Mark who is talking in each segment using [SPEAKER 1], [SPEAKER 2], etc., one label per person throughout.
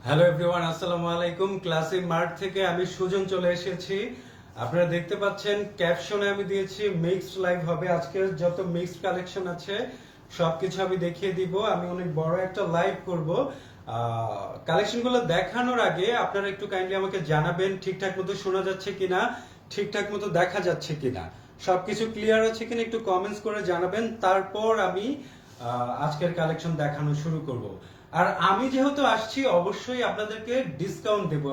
[SPEAKER 1] Hello everyone, আসসালামু আলাইকুম। Classic mart থেকে আমি সুজন চলে এসেছি। আপনারা দেখতে পাচ্ছেন ক্যাপশনে আমি দিয়েছি মিক্সড লাইভ হবে। আজকের যত মিক্সড কালেকশন আছে সবকিছু আমি দেখিয়ে দিব। আমি অনেক বড় একটা লাইভ করব। কালেকশনগুলো দেখানোর আগে আপনারা একটু কাইন্ডলি আমাকে জানাবেন ঠিকঠাক মতো শোনা যাচ্ছে কিনা, ঠিকঠাক মতো দেখা যাচ্ছে কিনা, সবকিছু ক্লিয়ার আছে কিনা একটু কমেন্টস করে জানাবেন। তারপর আমি আজকের কালেকশন দেখানো শুরু করব। আর আমি যেহেতু আসছি অবশ্যই আপনাদেরকে ডিসকাউন্ট দেব।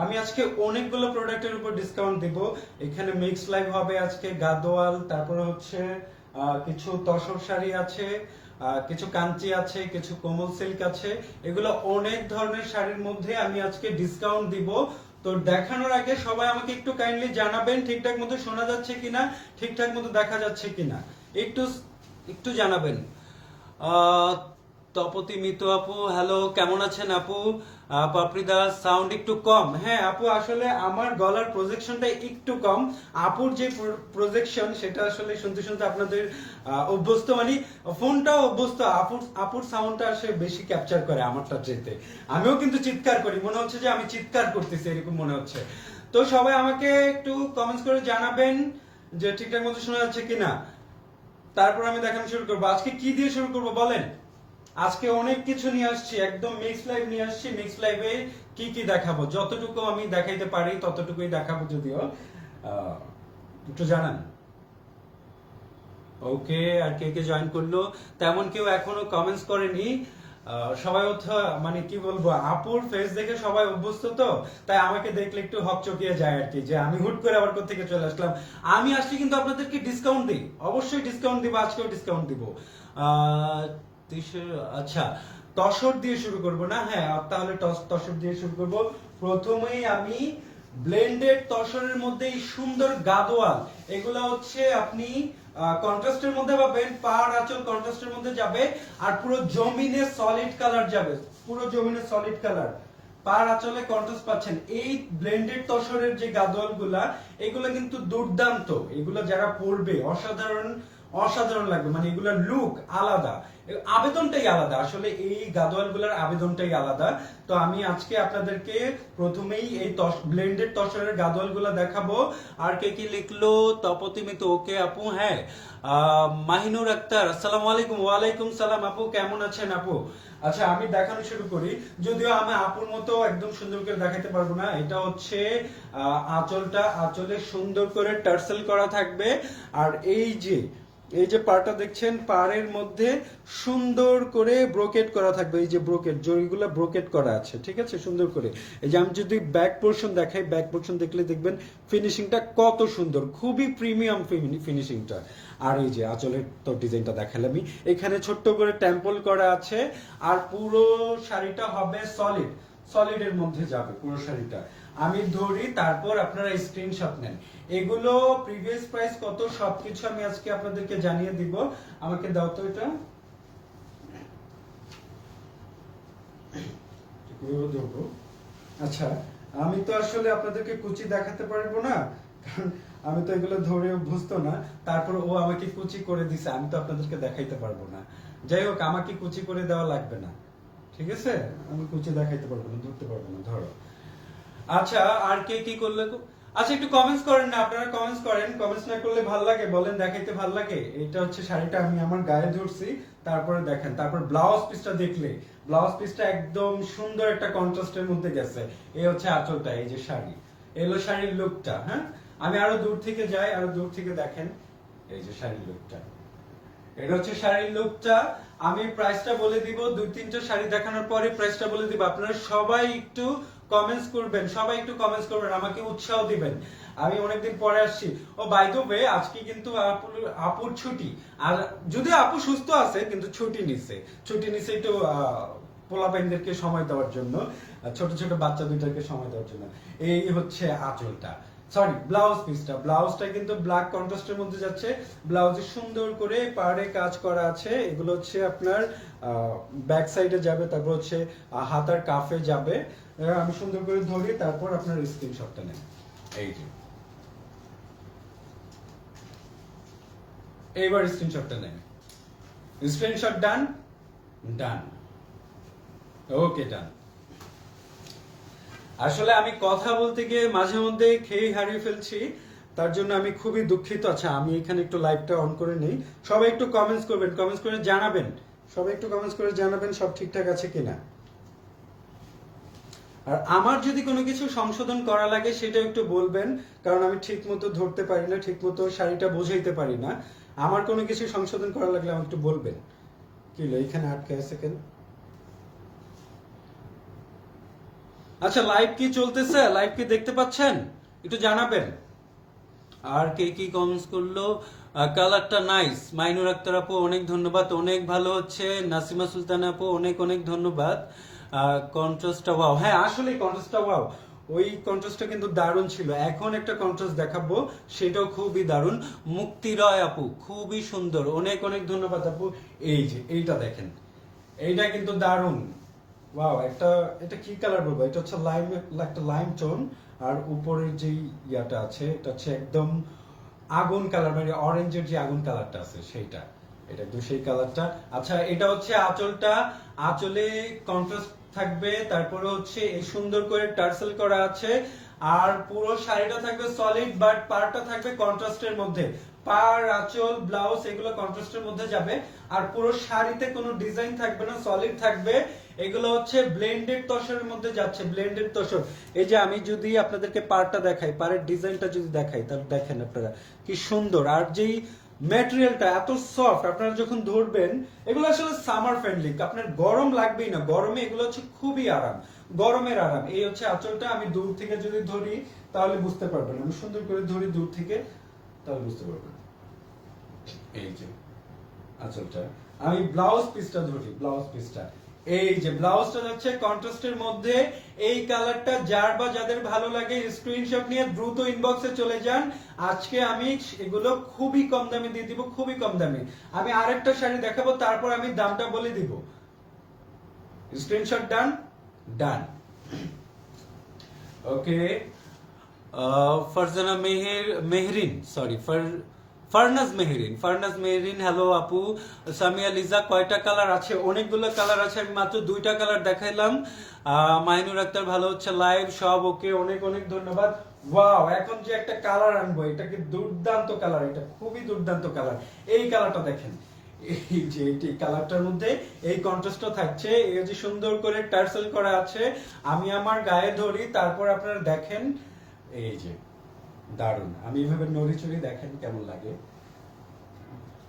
[SPEAKER 1] আমি আজকে অনেকগুলো প্রোডাক্টের উপর ডিসকাউন্ট দেব। এখানে মিক্স লাইভ হবে আজকে, গাদোয়াল, তারপরে হচ্ছে কিছু তসর শাড়ি আছে, কিছু কাঞ্চি আছে, কিছু কোমল সিল্ক আছে। এগুলো অনেক ধরনের শাড়ির মধ্যে আমি আজকে ডিসকাউন্ট দিব। তো দেখানোর আগে সবাই আমাকে একটু কাইন্ডলি জানাবেন ঠিকঠাক মতো শোনা যাচ্ছে কিনা, ঠিকঠাক মতো দেখা যাচ্ছে কিনা, একটু একটু জানাবেন। তপতি মিতু আপু, হ্যালো, কেমন আছেন আপু? পাপড়িদা, সাউন্ড একটু কম। হ্যাঁ আপু, আসলে আমার গলার প্রজেকশনটা একটু কম। আপুর যে প্রজেকশন সেটা আসলে শুনতে শুনতে আপনাদের অভ্যস্ত, মানে ফোনটাও অভ্যস্ত। আপুর সাউন্ডটা আসলে বেশি ক্যাপচার করে আমারটা যেতে। আমিও কিন্তু চিৎকার করি, মনে হচ্ছে যে আমি চিৎকার করতেছি এরকম মনে হচ্ছে। তো সবাই আমাকে একটু কমেন্টস করে জানাবেন যে ঠিকঠাক মতো শোনা যাচ্ছে কিনা। তারপর আমি দেখানো শুরু করবো। আজকে কি দিয়ে শুরু করবো বলেন? আজকে অনেক কিছু নিয়ে আসছি, একদম মিক্স লাইভ নিয়ে আসছি। মিক্স লাইভে কি কি দেখাবো, যতটুকু আমি দেখাইতে পারি ততটুকুই দেখাবো। যদিও একটু জানান। ওকে, আর কে কে জয়েন করলো? তেমন কেউ এখনো কমেন্টস করেনি। সবাই মানে কি বলবো, আপুর ফেস দেখে সবাই অভ্যস্ত, তো তাই আমাকে দেখলে একটু হকচকিয়ে যায় আর কি, যে আমি হুট করে আবার কোথা থেকে চলে আসলাম। আমি আসছি কিন্তু আপনাদেরকে ডিসকাউন্ট দিই, অবশ্যই ডিসকাউন্ট দিব, আজকেও ডিসকাউন্ট দিব। আচ্ছা, তসর দিয়ে শুরু করব না? হ্যাঁ, তাহলে তসর দিয়ে শুরু করব। প্রথমেই আমি ব্লেন্ডেড তসরের মধ্যে এই সুন্দর গাদোয়াল, এগুলা হচ্ছে আপনি কন্ট্রাস্টের মধ্যে পাবেন। পাড় আঁচল কন্ট্রাস্টের মধ্যে যাবে, আর পুরো জমিনে সলিড কালার যাবে, পুরো জমিনে সলিড কালার। পাড় আঁচলে কন্ট্রাস্ট পাচ্ছেন। এই ব্লেন্ডেড তসরের যে গাদোয়াল গুলা, এগুলা কিন্তু দুর্দান্ত। এগুলা যারা পরবে অসাধারণ অসাধারণ লাগবে, মানে এগুলার লুক আলাদা, আবেদনটাই আলাদা। আসলে এই গাদোয়াল গুলার আবেদনটাই আলাদা। তো আমি আজকে আপনাদেরকে প্রথমেই এই ব্লেন্ডেড তসরের গাদোয়াল গুলা দেখাবো। আর কে কি লিখলো? তপতি মিতু, ওকে আপু। হ্যাঁ, মাহিনুর আক্তার, আসসালামু আলাইকুম। ওয়ালাইকুম সালাম আপু, কেমন আছেন আপু? আচ্ছা, আমি দেখানো শুরু করি। যদিও আমি আপুর মতো একদম সুন্দর করে দেখাতে পারবো না। এটা হচ্ছে আঁচলে সুন্দর করে টার্সেল করা থাকবে। আর এই যে পাড়টা দেখছেন, পাড়ের মধ্যে সুন্দর করে ব্রোকেট করা থাকবে। এই যে ব্রোকেট, জরিগুলো ব্রোকেট করা আছে, ঠিক আছে, সুন্দর করে। এই যে আমি যদি ব্যাক পোর্শন দেখাই, ব্যাক পোর্শন দেখলে দেখবেন ফিনিশিংটা কত সুন্দর, খুবই প্রিমিয়াম ফিনিশিংটা। আর এই যে আঁচলের তো ডিজাইনটা দেখালাম আমি, এখানে ছোট্ট করে টেম্পল করা আছে। আর পুরো শাড়িটা হবে সলিডের মধ্যে যাবে পুরো শাড়িটা। আমি ধরি, তারপর আপনারা স্ক্রিনশট নেন। এগুলো প্রিভিয়াস প্রাইস কত সবকিছু আমি আজকে আপনাদেরকে জানিয়ে দিব। আমাকে দাও তো এটা। আচ্ছা, আমি তো আসলে আপনাদেরকে কুচি দেখাতে পারবো না, কারণ আমি তো এগুলো ধরে অভ্যস্ত না। তারপর ও আমাকে কুচি করে দিছে, আমি তো আপনাদেরকে দেখাইতে পারবো না। যাই হোক, আমাকে কুচি করে দেওয়া লাগবে না, ঠিক আছে? আমি কুচি দেখাইতে পারবো না, ধরতে পারবো না, ধরো। আচ্ছা, আর কে কি করলে? আচ্ছা, একটু কমেন্টস করেন না, আপনারা কমেন্টস করেন। কমেন্টস না করলে ভাল লাগে? বলেন, দেখাইতে ভাল লাগে? এটা হচ্ছে শাড়িটা আমি আমার গায়ে ধরছি, তারপরে দেখেন। তারপর ব্লাউজ পিসটা দেখলে, ব্লাউজ পিসটা একদম সুন্দর একটা কন্ট্রাস্টের মধ্যে গেছে। এই হচ্ছে আঁচলটা, এই যে শাড়ি, এলো শাড়ির লুকটা। হ্যাঁ, আমি আরো দূর থেকে যাই, আরো দূর থেকে দেখেন। এই যে শাড়ির লুকটা, এটা হচ্ছে শাড়ির লুকটা। আমি প্রাইসটা বলে দিব, দুই তিনটা শাড়ি দেখানোর পরে প্রাইসটা বলে দিব। আপনারা সবাই একটু কমেন্টস করবেন, সবাই একটু কমেন্টস করবেন, আমাকে উৎসাহ দিবেন। আমি অনেকদিন পরে আসছি। ও বাই দ্য ওয়ে, আজকে কিন্তু আপুর ছুটি। আর যদি আপু সুস্থ আছে, কিন্তু ছুটি নিছে একটু পোলাপাইনদেরকে সময় দেওয়ার জন্য, ছোট ছোট বাচ্চা দুইটাকে সময় দেওয়ার জন্য। এই হচ্ছে আঁচলটা, সরি ব্লাউজটা কিন্তু ব্ল্যাক কন্ট্রাস্টের মধ্যে যাচ্ছে। ব্লাউজে সুন্দর করে পাড়ে কাজ করা আছে। এগুলো হচ্ছে আপনার ব্যাক সাইডে যাবে, তারপর হচ্ছে হাতার কাফে যাবে। আমি সুন্দর করে ধরি, তারপর আপনার স্ক্রিনশটটা নেন। এই যে, এইবার স্ক্রিনশটটা নেন। স্ক্রিনশট ডান, ডান, ওকে ডান। আসলে আমি কথা বলতে গিয়ে মাঝে মধ্যে খেয়ে হারিয়ে ফেলছি, তার জন্য আমি খুবই দুঃখিত। আচ্ছা আমি এখানে একটু লাইভটা অন করে নেই, সবাই একটু কমেন্টস করবেন, কমেন্টস করে জানাবেন, সবাই একটু কমেন্টস করে জানাবেন সব ঠিকঠাক আছে কিনা। আর আমার যদি কোনো কিছু সংশোধন করা লাগে সেটা একটু বলবেন, কারণ আমি ঠিক মতো ধরতে পারি না, ঠিক মতো শাড়িটা বোঝাইতে পারি না। আমার কোনো কিছু সংশোধন করা লাগলে আমাকে একটু বলবেন। কি হলো এখানে আটকে আছে কেন? আচ্ছা লাইভ কি চলতেছে, লাইভ কি দেখতে পাচ্ছেন, একটু জানাবেন। আর কে কি কমেন্টস করলো? কালারটা নাইস, মাইনুর আক্তার আপু অনেক ধন্যবাদ, অনেক ভালো হচ্ছে। নাসিমা সুলতান আপু অনেক অনেক ধন্যবাদ। কন্ট্রাস্টটা ওয়াও, হ্যাঁ আসলে কন্ট্রাস্টটা ওয়াও, ওই কন্ট্রাস্টটা কিন্তু দারুণ ছিল। এখন একটা কন্ট্রাস্ট দেখাবো, সেটাও খুবই দারুণ। মুক্তি রয় আপু খুবই সুন্দর, অনেক অনেক ধন্যবাদ আপু। এই যে এইটা দেখেন, এইটা কিন্তু দারুণ। ওয়াও, একটা এটা কি কালার বলবো, এটা হচ্ছে লাইম, একটা লাইম টোন। আর উপরের যে ইয়াটা আছে এটা হচ্ছে একদম আগুন কালার, মানে অরেঞ্জের যে আগুন কালারটা আছে সেইটা, এটা একদম সেই কালারটা। আচ্ছা এটা হচ্ছে আঁচলটা, আঁচলে কন্ট্রাস্ট থাকবে, তারপরে হচ্ছে এই সুন্দর করে টার্সেল করা আছে। আর পুরো শাড়িটা থাকবে সলিড, বাট পাড়টা থাকবে কন্ট্রাস্টের মধ্যে। পাড়, আঁচল, ব্লাউজ এগুলো কন্ট্রাস্টের মধ্যে যাবে। আর পুরো শাড়িতে কোনো ডিজাইন থাকবে না, সলিড থাকবে। এগুলো হচ্ছে ব্লেন্ডেড তসরের মধ্যে যাচ্ছে, ব্লেন্ডেড তসর। এই যে আমি যদি আপনাদেরকে পাড়টা দেখাই, পাড়ের ডিজাইনটা যদি দেখাই, তাহলে দেখেন আপনারা কি সুন্দর। আর যেই ম্যাটেরিয়ালটা এত সফট, আপনারা যখন ধরবেন এগুলো আসলে সামার ফ্রেন্ডলি, আপনার গরম লাগবেই না, গরমে এগুলো হচ্ছে খুবই আরাম, গরমের আরাম। এই হচ্ছে আঁচলটা, আমি দূর থেকে যদি ধরি তাহলে বুঝতে পারবেন, আমি সুন্দর করে ধরি দূর থেকে তাহলে বুঝতে পারবেন। এই যে আঁচলটা, আমি ব্লাউজ পিসটা ধরি, ব্লাউজ পিসটা, এই যে ব্লাউজটা যাচ্ছে কন্ট্রাস্টের মধ্যে। এই কালারটা যার বা যাদের ভালো লাগে স্ক্রিনশট নিয়ে দ্রুত ইনবক্সে চলে যান। আজকে আমি এগুলো খুবই কম দামে দিয়ে দিব, খুবই কম দামে। আমি আরেকটা শাড়ি দেখাবো, তারপর আমি দামটা বলে দিব। স্ক্রিনশট ডান, ডান। ওকে, ফারজানা মেহরিন, সরি ফারনাজ মেহরিন, ফারনাজ মেহরিন, হ্যালো আপু। সামিয়া লিজা, কয়টা কালার আছে? অনেকগুলো কালার আছে, আমি মাত্র 2টা কালার দেখাইলাম। মাইনুর আক্তার, ভালো হচ্ছে লাইভ, সব ওকে, অনেক অনেক ধন্যবাদ। ওয়াও, এখন যে একটা কালার আনবো, এটা কি দুর্দান্ত কালার, এটা খুবই দুর্দান্ত কালার। এই কালারটা দেখেন, এই যে এই কালারটার মধ্যে এই কন্ট্রাস্টটা থাকছে, এই যে সুন্দর করে টার্সেল করা আছে। আমি আমার গায়ে ধরি, তারপর আপনারা দেখেন, এই যে দারুন। আমি এইভাবে নড়ি চড়ি, দেখেন কেমন লাগে,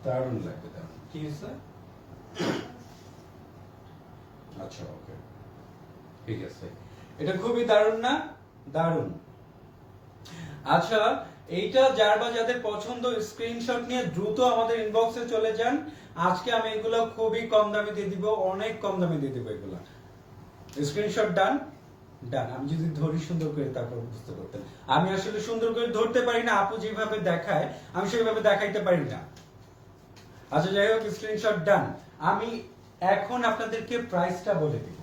[SPEAKER 1] দারুন লাগবে, দারুন। কি হয়েছে? আচ্ছা ওকে, ঠিক আছে, এটা খুবই দারুন না, দারুন। আচ্ছা এইটা যার বা যাদের পছন্দ স্ক্রিনশট নিয়ে দ্রুত আমাদের ইনবক্সে চলে যান। আজকে আমি এগুলো খুবই কম দামে দিয়ে দিব, অনেক কম দামে দিয়ে দিব এগুলো। স্ক্রিনশট ডান, ডান। আমি যদি ধরি সুন্দর করে তারপর বুঝতে পারতেন, আমি আসলে সুন্দর করে ধরতে পারি না, আপু যেভাবে দেখায় আমি সেইভাবে দেখাইতে পারি না। আচ্ছা যাই হোক, স্ক্রিনশট ডান। আমি এখন আপনাদেরকে প্রাইসটা বলে দিব,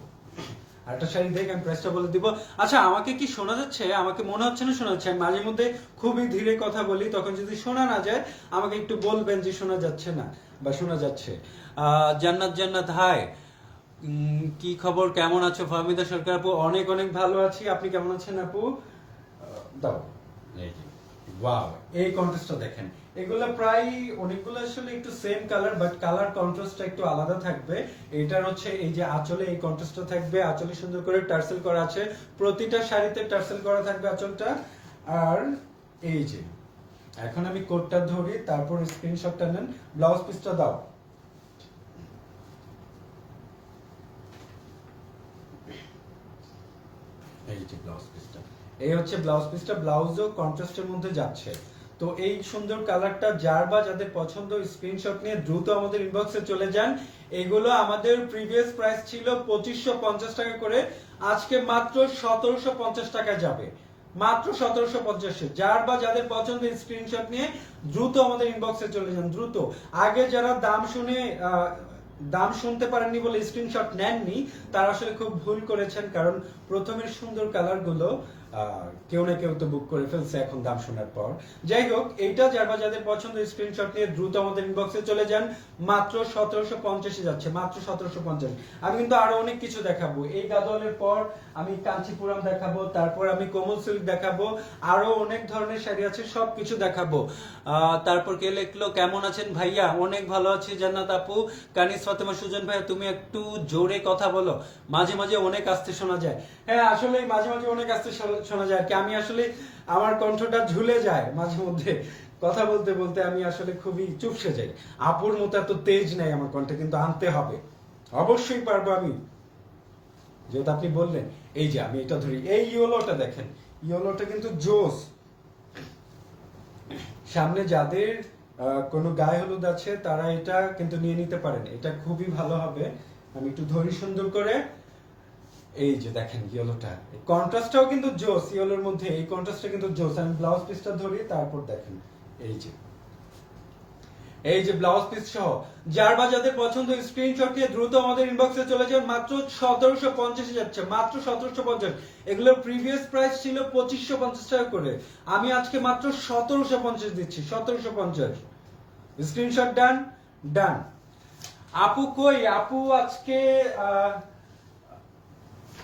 [SPEAKER 1] আরেকটা শাড়ি দেখে আমি প্রাইসটা বলে দিব। আচ্ছা আমাকে কি শোনা যাচ্ছে? আমাকে মনে হচ্ছে না শোনা যাচ্ছে, আমি মাঝে মধ্যে খুবই ধীরে কথা বলি, তখন যদি শোনা না যায় আমাকে একটু বলবেন যে শোনা যাচ্ছে না বা শোনা যাচ্ছে। জান্নাত, জান্নাত হাই, কি খবর, কেমন আছো? ফাহমিদা সরকার আপু, অনেক অনেক ভালো আছি, আপনি কেমন আছেন আপু? দাও, এই যে ওয়াও, এই কন্ট্রাস্টটা দেখেন। এগুলা প্রায় অনেকগুলো আসলে একটু সেম কালার, বাট কালার কন্ট্রাস্টটা একটু আলাদা থাকবে। এটার হচ্ছে এই যে আঁচলে এই কন্ট্রাস্টটা থাকবে, আঁচলে সুন্দর করে টার্সেল করা আছে, প্রতিটা শাড়িতে টার্সেল করা থাকবে আঁচলটা। আর এই যে এখন আমি কোডটা ধরি, তারপর স্ক্রিনশটটা নেন, ব্লাউজ পিসটা দাও। এই যে ব্লাউজ পিসটা, এই হচ্ছে ব্লাউজ পিসটা, ব্লাউজও কন্ট্রাস্টের মধ্যে যাচ্ছে। তো এই সুন্দর কালারটা যার বা যাদের পছন্দ স্ক্রিনশট নিয়ে দ্রুত আমাদের ইনবক্সে চলে যান। এগুলো আমাদের প্রিভিয়াস প্রাইস ছিল 2550 টাকা করে, আজকে মাত্র 1750 টাকা যাবে, মাত্র 1750। যার বা যাদের পছন্দ স্ক্রিনশট নিয়ে দ্রুত আমাদের ইনবক্সে চলে যান, দ্রুত। আগে যারা দাম শুনে দাম শুনতে পারেননি বলে স্ক্রিনশট নেননি, তারা আসলে খুব ভুল করেছেন, কারণ প্রথমের সুন্দর কালার গুলো কেউ না কেউ তো বুক করে ফেলছে এখন দাম শোনার পর। যাই হোক, এইটা যাদের পছন্দ স্ক্রিনশট নিয়ে দ্রুত আমাদের ইনবক্সে চলে যান। মাত্র 1750 যাচ্ছে, মাত্র 1750। আমি কিন্তু আরো অনেক কিছু দেখাবো। এই গাদোয়ালের পর আমি কাঞ্চিপুরম দেখাবো, তারপর আমি কোমল সিল্ক দেখাবো, আরো অনেক ধরনের শাড়ি আছে, সবকিছু দেখাবো। তারপর কে লিখলো, কেমন আছেন ভাইয়া? অনেক ভালো আছি জান্নাত আপু। কানিস ফাতেমা সুজন ভাইয়া, তুমি একটু জোরে কথা বলো, মাঝে মাঝে অনেক আস্তে শোনা যায়। হ্যাঁ, আসলে মাঝে মাঝে অনেক আস্তে শোনা যায় আর কি। আমি আসলে আমার কণ্ঠটা ঝুলে যায় মাঝে মধ্যে, কথা বলতে বলতে আমি আসলে খুবই চুপসে যাই। আপুর মতো এত তেজ নাই আমার কণ্ঠে, কিন্তু আনতে হবে, অবশ্যই পারবো আমি, যেহেতু আপনি বললেন। এই যে আমি এটা ধরি, এই ইয়েলোটা দেখেন, ইয়েলোটা কিন্তু জোস। সামনে যাদের কোনো গায়ে হলুদ আছে তারা এটা কিন্তু নিয়ে নিতে পারেন, এটা খুবই ভালো হবে। আমি একটু ধরি সুন্দর করে। এই যে দেখেন ইয়েলোটা, কন্ট্রাস্টটাও কিন্তু জোস, ইয়েলোর মধ্যে এই কন্ট্রাস্টটা কিন্তু জোস। আমি ব্লাউজ পিসটা ধরি, তারপর দেখেন এই যে ব্লাউজ পিস সহ যাদের পছন্দ স্ক্রিনশট নিয়ে দ্রুত আমাদের ইনবক্সে চলে যান। মাত্র 1750 যাচ্ছে, মাত্র 1750। এগুলোর প্রিভিয়াস প্রাইস ছিল 2550 টাকা করে, আমি আজকে মাত্র 1750 দিচ্ছি, 1750। স্ক্রিনশট ডান ডান। আপু কই? আপু আজকে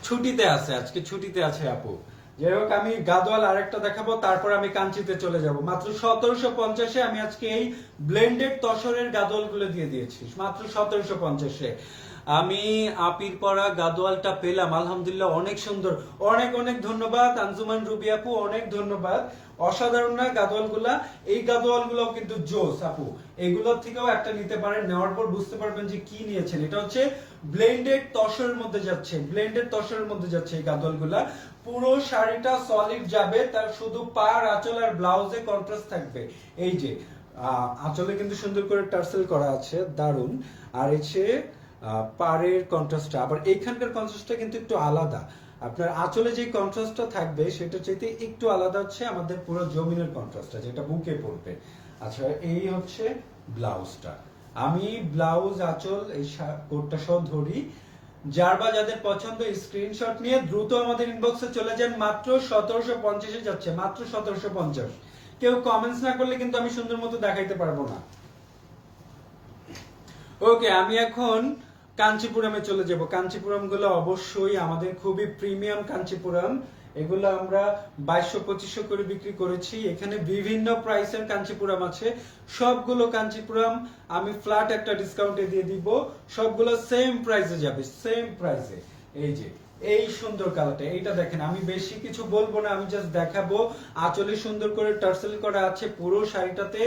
[SPEAKER 1] ছুটিতে আছে, আজকে ছুটিতে আছে আপু। যাই হোক, আমি গাদোয়াল আরেকটা দেখাবো, তারপর আমি কাঞ্চিতে চলে যাব। মাত্র 1750-এ আমি আজকে এই ব্লেন্ডেড তসরের গাদোয়াল গুলো দিয়ে দিয়েছি, মাত্র 1750-এ। আমি আপির পরা গাদোয়ালটা পেলাম, আলহামদুলিল্লাহ, অনেক সুন্দর। অনেক অনেক ধন্যবাদ আঞ্জুমান রুবি আপু, অনেক ধন্যবাদ। অসাধারণ না গাদোয়াল গুলা? এই গাদোয়াল গুলো কিন্তু জোস আপু, এগুলোর থেকেও একটা নিতে পারেন, নেওয়ার পর বুঝতে পারবেন যে কি নিয়েছেন। এটা হচ্ছে ব্লেন্ডেড তসরের মধ্যে যাচ্ছে, ব্লেন্ডেড তসরের মধ্যে যাচ্ছে এই গাদোয়াল গুলা। পুরো শাড়িটা সলিড যাবে, তার শুধু পাড়, আঁচল আর ব্লাউজে কন্ট্রাস্ট থাকবে। এই যে আঁচলে কিন্তু সুন্দর করে টার্সেল করা আছে, দারুন। আর এসে পাড়ের কন্ট্রাস্টটা, আবার এইখানকার কন্ট্রাস্টটা কিন্তু একটু আলাদা। আপনার আঁচলে যে কন্ট্রাস্টটা থাকবে সেটা চাইতে একটু আলাদা হচ্ছে আমাদের পুরো জমিনের কন্ট্রাস্টটা, যেটা বুকে পড়বে। আচ্ছা, এই হচ্ছে ব্লাউজটা। আমি ব্লাউজ, আঁচল, এই কোটটা সহ ধরি। যাদের পছন্দ স্ক্রিনশট নিয়ে দ্রুত আমাদের ইনবক্সে চলে যান। মাত্র 1750-এ যাচ্ছে, মাত্র 1750। কেউ কমেন্টস না করলে কিন্তু আমি সুন্দর মতো দেখাইতে পারবো না। ওকে, আমি এখন কাঞ্চিপুরমে চলে যাব। কাঞ্চিপুরম গুলো অবশ্যই আমাদের খুবই প্রিমিয়াম কাঞ্চিপুরম। এগুলো আমরা 2200-2500 করে বিক্রি করেছি। এখানে বিভিন্ন প্রাইসের কাঞ্চিপুরম আছে। সবগুলো কাঞ্চিপুরম আমি ফ্ল্যাট একটা ডিসকাউন্টে দিয়ে দিব, সবগুলো সেম প্রাইসে যাবে, সেম প্রাইসে। এই যে এই সুন্দর কালারটা, এইটা দেখেন। আমি বেশি কিছু বলবো না, আমি জাস্ট দেখাবো। আঁচলে সুন্দর করে টার্সেল করা আছে, পুরো শাড়িটাতে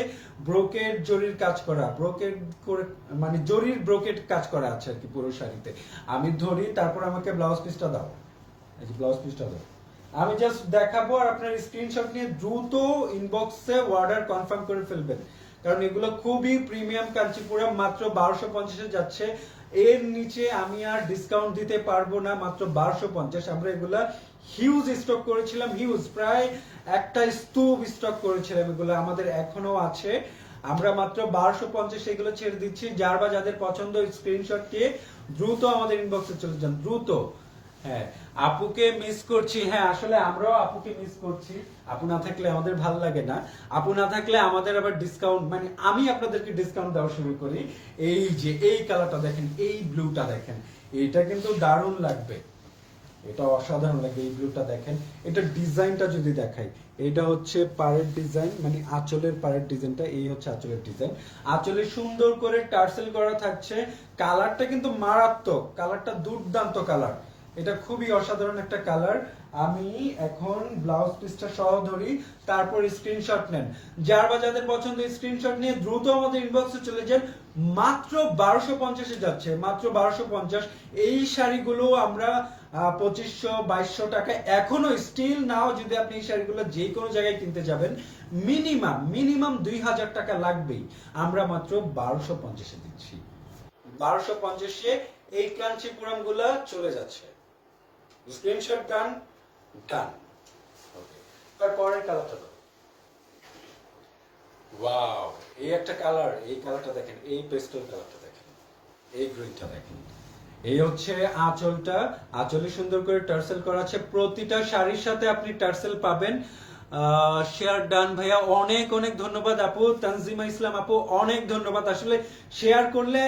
[SPEAKER 1] ব্রোকেড জরির কাজ করা, ব্রোকেড করে মানে জরির ব্রোকেড কাজ করা আছে আর কি পুরো শাড়িতে। আমি ধরি, তারপর আমাকে ব্লাউজ পিসটা দাও। এই যে ব্লাউজ পিসটা দাও, আমি জাস্ট দেখাবো আর আপনার স্ক্রিনশট নিয়ে দ্রুত ইনবক্সে অর্ডার কনফার্ম করে ফেলবেন, কারণ এগুলো খুবই প্রিমিয়াম কাঞ্চিপুরম। মাত্র 1250-এ যাচ্ছে, এর নিচে আমি আর ডিসকাউন্ট দিতে পারবো না। মাত্র 1250। আমরা এগুলা হিউজ স্টক করেছিলাম, হিউজ, প্রায় একটা স্তূপ স্টক করেছিলাম। এগুলো আমাদের এখনো আছে। আমরা মাত্র 1250 এগুলো ছেড়ে দিচ্ছি। যাদের পছন্দ স্ক্রিনশট দিয়ে দ্রুত আমাদের ইনবক্সে চলে যান, দ্রুত। হ্যাঁ, আপুকে মিস করছি। হ্যাঁ, আসলে আমরাও আপুকে মিস করছি। আপু না থাকলে আমাদের ভালো লাগে না। আপু না থাকলে আমাদের আবার ডিসকাউন্ট, মানে আমি আপনাদেরকে ডিসকাউন্ট দেওয়া শুরু করি। এই যে এই কালারটা দেখেন, এই ব্লুটা দেখেন, এটা কিন্তু দারুণ লাগবে, এটা অসাধারণ লাগে। এই ব্লুটা দেখেন, এটা ডিজাইনটা যদি দেখাই, এটা হচ্ছে পাড়ের ডিজাইন, মানে আঁচলের পাড়ের ডিজাইনটা। এই হচ্ছে আঁচলের ডিজাইন, আঁচলে সুন্দর করে টার্সেল করা থাকছে। কালারটা কিন্তু মারাত্মক, কালারটা দুর্দান্ত কালার, এটা খুবই অসাধারণ একটা কালার। আমি এখন ব্লাউজ পিসটা সহ ধরি, তারপর স্ক্রিনশট নেন। যাদের পছন্দ স্ক্রিনশট নিয়ে দ্রুত আমাদের ইনবক্সে চলে যান। মাত্র 1250-এ যাচ্ছে, মাত্র 1250। এই শাড়িগুলো আমরা 2500-2200 টাকা এখনো স্টিল নাও। যদি আপনি এই শাড়িগুলো যে কোনো জায়গায় কিনতে যাবেন, মিনিমাম 2000 টাকা লাগবেই। আমরা মাত্র 1250-এ দিচ্ছি। 1250-এ এই কাঞ্চিপুরম গুলা চলে যাচ্ছে। স্ক্রিনশট ডান ডান। ওকে, তারপরের কালারটা দাও। ওয়াও, এই একটা কালার, এই কালারটা দেখেন, এই পেস্টেল কালারটা দেখেন, এই গ্রিনটা দেখেন। এই হচ্ছে আঁচলটা, আঁচলে সুন্দর করে টার্সেল করা আছে, প্রতিটা শাড়ির সাথে আপনি টার্সেল পাবেন। শেয়ার ডান ভাইয়া, অনেক অনেক ধন্যবাদ আপু। তানজিমা ইসলাম আপু, অনেক ধন্যবাদ। আসলে শেয়ার করলে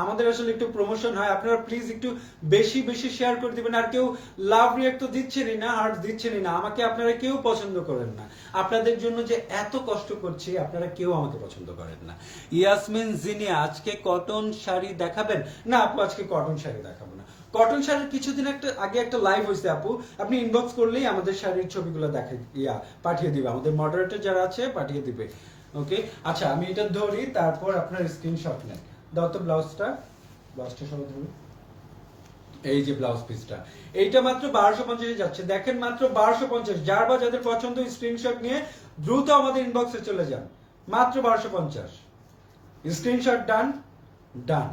[SPEAKER 1] আমাদের আসলে একটু প্রমোশন হয়, আপনারা প্লিজ একটু বেশি বেশি শেয়ার করে দিবেন। আর কেউ লাভ রিয়াক্ট তো দিচ্ছেনই না, হার্ট দিচ্ছেনই না, আমাকে আপনারা কেউ পছন্দ করেন না। আপনাদের জন্য যে এত কষ্ট করছি, আপনারা কেউ আমাকে পছন্দ করেন না। ইয়াসমিন জিনিয়া, আজকে কটন শাড়ি দেখাবেন? না আপু, আজকে কটন শাড়ি দেখাবো না। কটন শাড়ির কিছুদিন আগে একটা লাইভ হয়েছে আপু, আপনি ইনবক্স করলেই আমাদের শাড়ির ছবিগুলো দেখাই পাঠিয়ে দিবে, আমাদের মডারেটর যারা আছে পাঠিয়ে দিবে। ওকে, আচ্ছা আমি এটা ধরি, তারপর আপনার স্ক্রিনশট নেন। দাও তো ব্লাউজটা সব ধরুন। এই যে ব্লাউজ পিসটা, এইটা মাত্র 1250 যাচ্ছে, দেখেন মাত্র 1250। যার বা যাদের পছন্দ স্ক্রিনশট নিয়ে দ্রুত আমাদের ইনবক্সে চলে যান, মাত্র 1250। স্ক্রিনশট ডান ডান।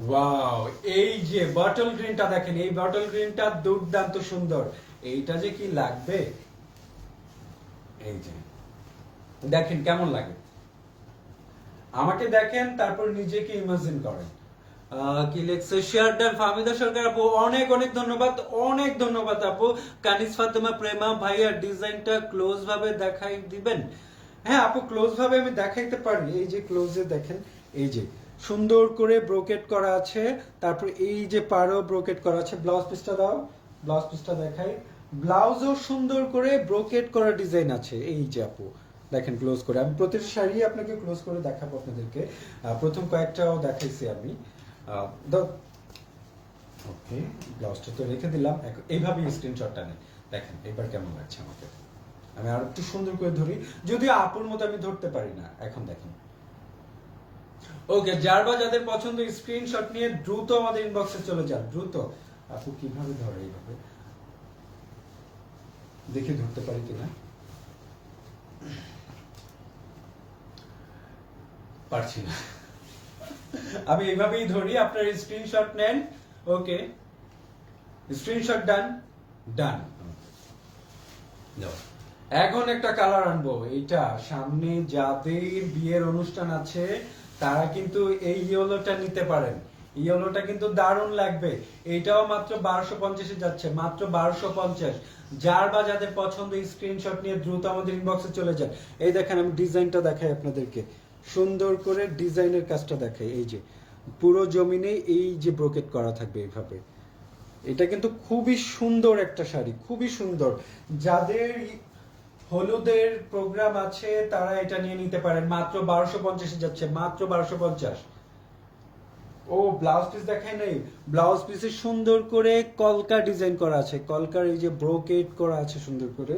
[SPEAKER 1] ওয়াও, এই যে বটল গ্রিনটা দেখেন, এই বটল গ্রিনটা দুর্দান্ত সুন্দর। এইটা যে কি লাগবে, এই যে দেখেন কেমন লাগে, আমাকে দেখেন তারপর নিজেকে ইমাজিন করেন। কি লেখছে শেয়ার ডান ফাহমিদা সরকার আপু, অনেক অনেক ধন্যবাদ, অনেক ধন্যবাদ আপু। কানিস ফাতেমা প্রেমা ভাইয়া, ডিজাইনটা ক্লোজ ভাবে দেখাই দিবেন? হ্যাঁ আপু, ক্লোজ ভাবে আমি দেখাইতে পারি। এই যে ক্লোজে দেখেন, এই যে সুন্দর করে ব্রোকেট করা আছে, তারপর এই যে পাড়ও ব্রোকেট করা আছে। ব্লাউজ পিসটা দাও, ব্লাউজ পিসটা দেখাই। ব্লাউজও সুন্দর করে ব্রোকেট করা ডিজাইন আছে। এই যে আপু দেখেন ক্লোজ করে, আমি প্রতিটা শাড়ি আপনাকে ক্লোজ করে দেখাবো আপনাদেরকে। প্রথম কয়েকটাও দেখাইছি আমি। ওকে, ব্লাউজটা তো রেখে দিলাম, এইভাবেই স্ক্রিনশটটা নেন। দেখেন এবার কেমন লাগছে আমাকে, আমি আর একটু সুন্দর করে ধরি, যদিও আপুর মতো আমি ধরতে পারি না। এখন দেখেন। ওকে, যার বা যাদের পছন্দ স্ক্রিনশট নিয়ে দ্রুত আমাদের ইনবক্সে চলে যান, দ্রুত। আপু কিভাবে ধরে, এইভাবে দেখে ধরতে পারি কিনা, পারছি না। আমি এইভাবেই ধরি, আপনার স্ক্রিনশট নেন। ওকে, স্ক্রিনশট ডান ডান। এখন একটা কালার আনবো, এইটা সামনে যাদের বিয়ের অনুষ্ঠান আছে তারা কিন্তু এই ইয়েলোটা নিতে পারেন। ইয়েলোটা কিন্তু দারুণ লাগবে। এইটাও মাত্র 1250 যাচ্ছে, মাত্র 1250। যার বা যাদের পছন্দ স্ক্রিনশট নিয়ে দ্রুত আমাদের ইনবক্সে চলে যান। এই দেখেন আমি ডিজাইনটা দেখাই আপনাদেরকে, সুন্দর করে ডিজাইনের কাজটা দেখাই। এই যে পুরো জমিনে এই যে ব্রোকেট করা থাকবে এইভাবে। এটা কিন্তু খুবই সুন্দর একটা শাড়ি, খুবই সুন্দর। যাদের হলুদের প্রোগ্রাম আছে তারা এটা নিয়ে নিতে পারেন, মাত্র 1250 যাচ্ছে, মাত্র 1250। ও ব্লাউজ পিস দেখাই নাই, ব্লাউজ পিসে সুন্দর করে কলকা ডিজাইন করা আছে, কলকার এই যে ব্রোকেট করা আছে সুন্দর করে।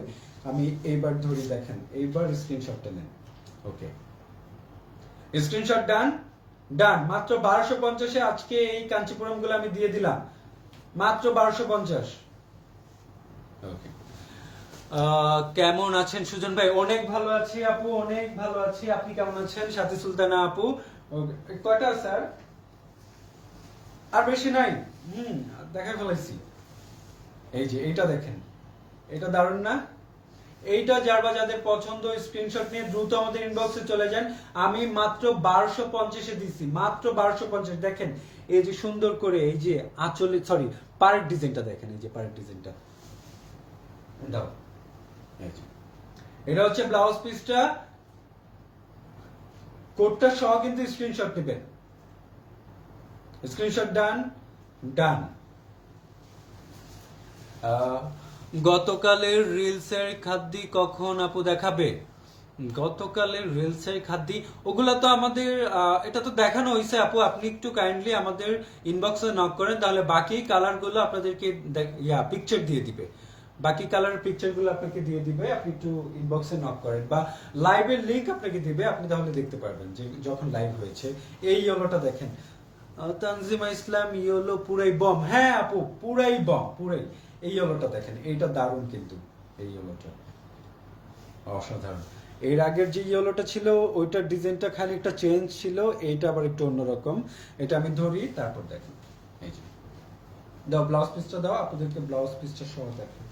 [SPEAKER 1] আমি এইবার ধরি, দেখেন এইবার স্ক্রিনশটটা নেন। ওকে, স্ক্রিনশট ডান ডান। মাত্র 1250-এ আজকে এই কাঞ্চিপুরম গুলো আমি দিয়ে দিলাম, মাত্র 1250। ওকে, কেমন আছেন সুজন ভাই? অনেক ভালো আছি আপু, অনেক ভালো আছি। আপনি কেমন আছেন? সাথী সুলতানা আপু, কয়টা স্যার? আর বেশি নাই, দেখা ফেলাইছি। এই যে এইটা দেখেন, এটা দারুণ না? এইটা যার বা যাদের পছন্দ স্ক্রিনশট নিয়ে দ্রুত আমাদের ইনবক্সে চলে যান। আমি মাত্র 1250-এ দিছি, মাত্র 1250। দেখেন এই যে সুন্দর করে এই যে আঁচলে, সরি পাড়ের ডিজাইনটা দেখেন, এই যে পাড়ের ডিজাইনটা দাও। এটা হচ্ছে ব্লাউজ পিসটা, কোডটা সহ কিন্তু স্ক্রিনশট নেবেন। স্ক্রিনশট ডান ডান। গতকালের রিলসের খাদ্যি কখন আপু দেখাবে? গতকালের রিলসের খাদ্যি ওগুলা তো আমাদের এটা তো দেখানো হয়েছে আপু, আপনি একটু কাইন্ডলি আমাদের ইনবক্সে নক করেন, তাহলে বাকি কালার গুলো আপনাদেরকে পিকচার দিয়ে দিবে, বাকি কালার পিকচার গুলো আপনাকে দিয়ে দিবে। আপনি একটু ইনবক্সে নক করেন বা লাইভের লিংক আপনাকে দিবে, আপনি তাহলে দেখতে পারবেন যে যখন লাইভ হয়েছে। এই ইয়েলোটা দেখেন, তানজিমা ইসলাম, ইয়েলো পুরাই বম। হ্যাঁ আপু, পুরাই বম, পুরাই। এই ইয়েলোটা দেখেন, এইটা দারুণ কিন্তু, এই ইয়েলোটা অসাধারণ। এর আগের যে ইয়েলোটা ছিল ওইটার ডিজাইনটা খানিকটা চেঞ্জ ছিল, এইটা আবার একটু অন্যরকম। এটা আমি ধরি, তারপর দেখেন। এই যে দাও ব্লাউজ পিসটা দাও, আপনাদেরকে ব্লাউজ পিসটা সহ দেখেন।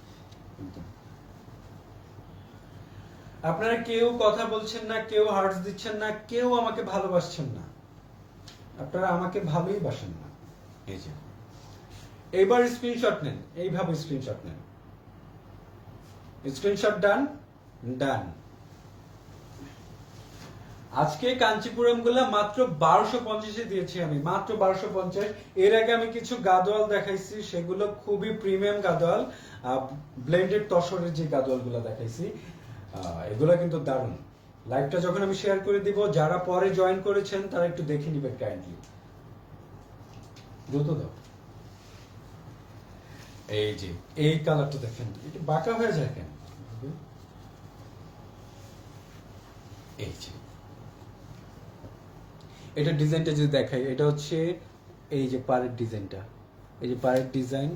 [SPEAKER 1] আপনারা কেউ কথা বলছেন না, কেউ হার্টস দিচ্ছেন না, কেউ আমাকে ভালোবাসছেন না। আপনারা আমাকে ভালোই বাসেন না। এই যে এবার স্ক্রিনশট নেন, এইভাবে স্ক্রিনশট নেন। স্ক্রিনশট ডান, ডান। আজকে কাঞ্চিপুরম গুলা মাত্র 1250 দিয়েছি আমি, মাত্র 1250। এর আগে আমি কিছু গাদোয়াল দেখাইছি, সেগুলো খুবই প্রিমিয়াম গাদোয়াল, ব্লেন্ডেড তসরের যে গাদোয়াল গুলা দেখাইছি, এগুলা কিন্তু দারুণ। লাইভটা যখন আমি শেয়ার করে দিব, যারা পরে জয়েন করেছেন তারা একটু দেখে নিবেন কাইন্ডলি। দ্রুত দাও। এই যে এই কালারটা দেখেন, এটা বাঁকা হয়ে যায় কেন? এই যে এটা ডিজাইনটা যদি দেখাই, এটা হচ্ছে এই যে পাড়ের ডিজাইনটা, এই যে পাড়ের ডিজাইন,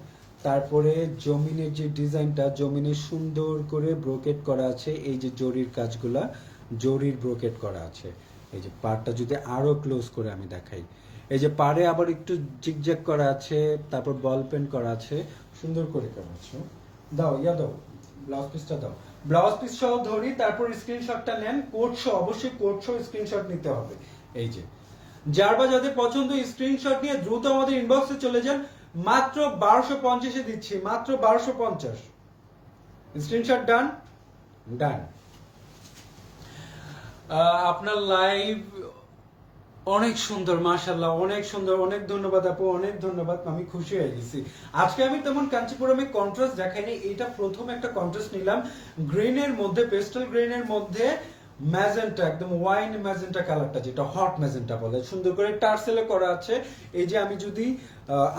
[SPEAKER 1] তারপরে জমিনের যে ডিজাইনটা, জমিনে সুন্দর করে ব্রোকেট করা আছে, এই যে জরির কাজগুলা, জরির ব্রোকেট করা আছে। এই যে পাড়টা যদি আরো ক্লোজ করে আমি দেখাই, এই যে পাড়ে আবার একটু জিগজ্যাগ করা আছে, তারপর বল পেন করা আছে, সুন্দর করে করা আছে। দাও ইয়া দাও, ব্লাউজ পিসটা দাও। ব্লাউজ পিস সহ ধরি, তারপর স্ক্রিনশটটা নেন। কোড সহ, অবশ্যই কোড সহ স্ক্রিনশট নিতে হবে। এই যে যার বা যাদের পছন্দ, স্ক্রিনশট নিয়ে দ্রুত আমাদের ইনবক্সে চলে যান। মাত্র 1250 দিচ্ছি, মাত্র 1250। স্ক্রিনশট ডান, ডান। আপনার লাইভ অনেক সুন্দর, মাশাআল্লাহ, অনেক সুন্দর। অনেক ধন্যবাদ আপু, অনেক ধন্যবাদ। আমি খুশি হয়ে গেছি। আজকে আমি তেমন কাঞ্চিপুরমে কন্ট্রাস্ট দেখাইনি, এটা প্রথম একটা কন্ট্রাস্ট নিলাম গ্রিনের মধ্যে, পেস্টেল গ্রিনের মধ্যে ম্যাজেন্টা, একদম ওয়াইন ম্যাজেন্টা কালারটা, যেটা হট ম্যাজেন্টা বলে, সুন্দর করে টার্সেলে করা আছে। এই যে আমি যদি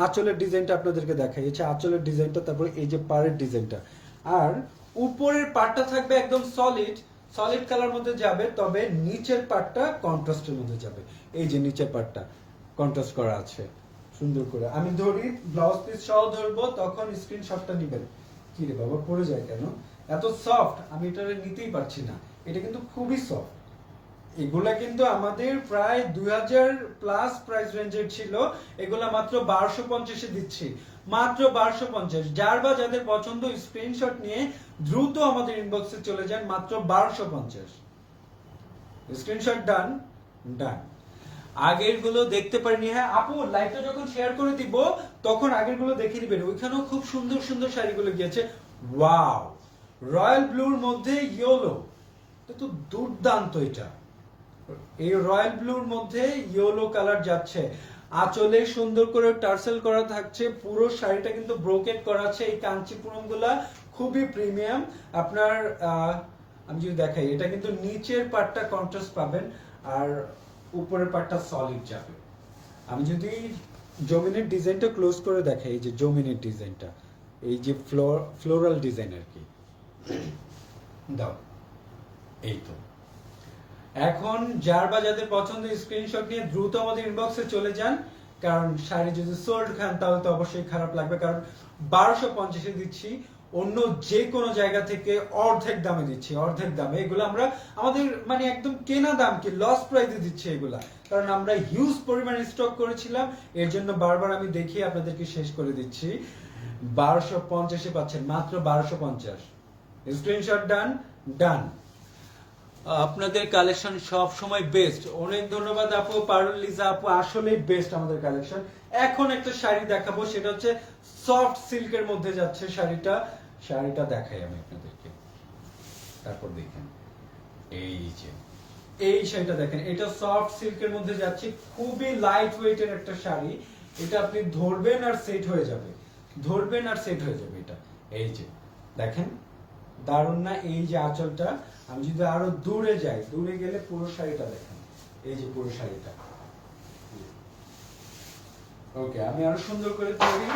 [SPEAKER 1] আঁচলের ডিজাইনটা আপনাদেরকে দেখাই, এই যে আঁচলের ডিজাইনটা, তারপরে এই যে পাড়ের ডিজাইনটা, আর উপরের পার্টটা থাকবে একদম সলিড, সলিড কালার মধ্যে যাবে, তবে নিচের পার্টটা কন্ট্রাস্টের মধ্যে যাবে। এই যে নিচের পার্টটা কন্ট্রাস্ট করা আছে সুন্দর করে। আমি ধরি, ব্লাউজ পিস সহ ধরবো, তখন স্ক্রিনশটটা নেবেন। কি রে বাবা, পড়ে যায় কেন? এত সফট, আমি এটা নিতেই পারছি না। এটা কিন্তু খুবই সফট। এগুলা কিন্তু আমাদের প্রায় 2000 প্লাস প্রাইস রেঞ্জের ছিল, এগুলা মাত্র 1250 দিচ্ছি, মাত্র 1250। যার বা যাদের পছন্দ, স্ক্রিনশট নিয়ে দ্রুত আমাদের ইনবক্সে চলে যান, মাত্র 1250। স্ক্রিনশট ডান, ডান। আগের গুলো দেখতে পারিনি। হ্যাঁ আপু, লাইভটা যখন শেয়ার করে দিব তখন আগের গুলো দেখে নিবেন, ওইখানেও খুব সুন্দর সুন্দর শাড়িগুলো গিয়েছে। ওয়াও, রয়্যাল ব্লুর মধ্যে ইয়েলো, এটা তো দুর্দান্ত। এটা এই রয়্যাল ব্লুর মধ্যে ইয়েলো কালার যাচ্ছে, আঁচলে সুন্দর করে টার্সেল করা থাকছে, পুরো শাড়িটা কিন্তু ব্রোকেট করা আছে। এই কাঞ্চিপুরম গুলা খুবই প্রিমিয়াম। আপনার আমি যদি দেখাই, এটা কিন্তু নিচের পার্টটা কন্ট্রাস্ট পাবেন, আর উপরের পার্টটা সলিড যাবে। আমি যদি জমিনের ডিজাইনটা ক্লোজ করে দেখাই, এই যে জমিনের ডিজাইনটা, এই যে ফ্লোরাল ডিজাইন আর কি, দাও। এই তো এখন যার বা যাদের পছন্দ, স্ক্রিনশট নিয়ে দ্রুত আমাদের ইনবক্সে চলে যান, কারণ শাড়ি যদি সোল্ড খান তাহলে তো অবশ্যই খারাপ লাগবে। কারণ 1250 দিচ্ছি, অন্য যে কোনো জায়গা থেকে অর্ধেক দামে দিচ্ছি, অর্ধেক দামে। এগুলো আমরা আমাদের মানে একদম কেনা দাম কি লস প্রাইসে দিচ্ছি এগুলা, কারণ আমরা হিউজ পরিমাণ স্টক করেছিলাম। এর জন্য বারবার আমি দেখিয়ে আপনাদেরকে শেষ করে দিচ্ছি। 1250 পাচ্ছেন, মাত্র 1250। স্ক্রিনশট ডান, ডান। আপনাদের কালেকশন সব সময় বেস্ট। অনেক ধন্যবাদ আপু, পারুল লিজা আপু, আসলে বেস্ট আমাদের কালেকশন। এখন একটা শাড়ি দেখাবো, সেটা হচ্ছে সফট সিল্কের মধ্যে যাচ্ছে শাড়িটা। শাড়িটা দেখাই আমি আপনাদেরকে, তারপর দেখেন। এই যে এই শাড়িটা দেখেন, এটা সফট সিল্কের মধ্যে যাচ্ছে, খুবই লাইট ওয়েটের একটা শাড়ি। এটা আপনি ধরবেন আর সেট হয়ে যাবে, ধরবেন আর সেট হয়ে যাবে। এটা এই যে দেখেন, দারুণ না? এই যে আঁচলটা, আমি যদি আরো দূরে যাই, দূরে গেলে পুরো শাড়িটা দেখেন, এই যে পুরো শাড়িটা। ওকে, আমি আরো সুন্দর করে তৈরি।